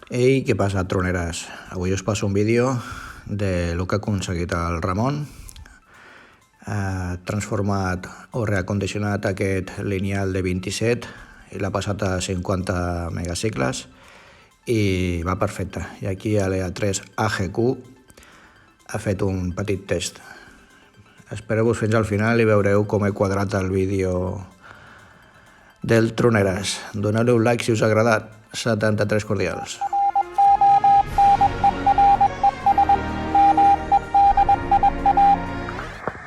Ei, què passa, troneres? Avui us passo un vídeo de lo que ha aconseguit el Ramon. Ha transformat o reacondicionat aquest lineal de 27 i l'ha passat a 50 megacicles i va perfecte. I aquí a l'EA3 AGQ ha fet un petit test. Espereu-vos fins al final i veureu com he quadrat el vídeo del Troneres. Doneu-li un like si us ha agradat. 73 cordials.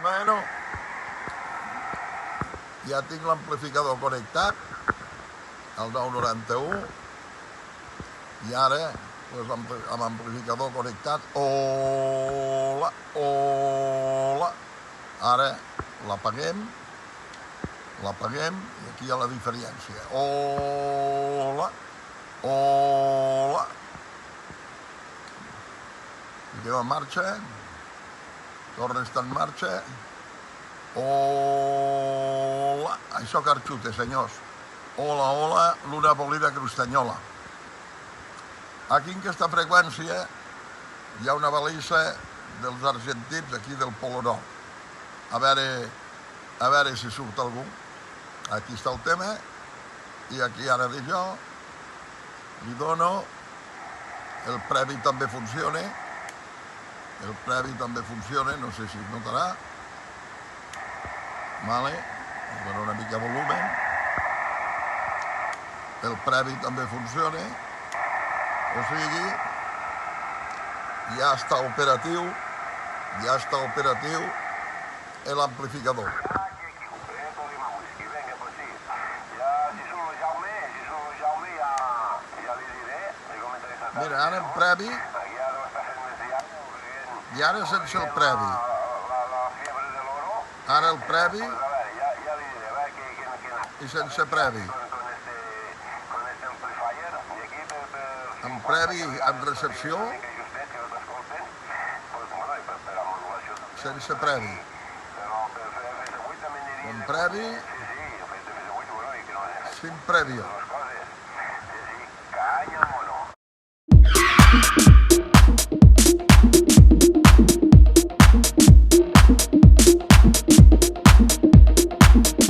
Bueno, ja tinc l'amplificador connectat, el 991, i ara, amb amplificador connectat, hola, hola, ara l'apaguem, i aquí hi ha la diferència, hola, hola, fiquem en marxa, torna a estar en marxa, hola, això carxute, senyors, hola, hola, l'una bolida crustanyola. Aquí en aquesta freqüència hi ha una balissa dels argentins aquí del Polo Nord. A veure si surt algú. Aquí està el tema, i aquí ara de jo li dono, el previ també funciona, no sé si es notarà, vale, dono una mica de volumen, el previ també funciona, o sigui, ja està operatiu l'amplificador. Mira, ara el previ, i ara sense el previ. Ara el previ i sense previ. Amb previ, amb recepció, sense previ. Amb previ, sin previo.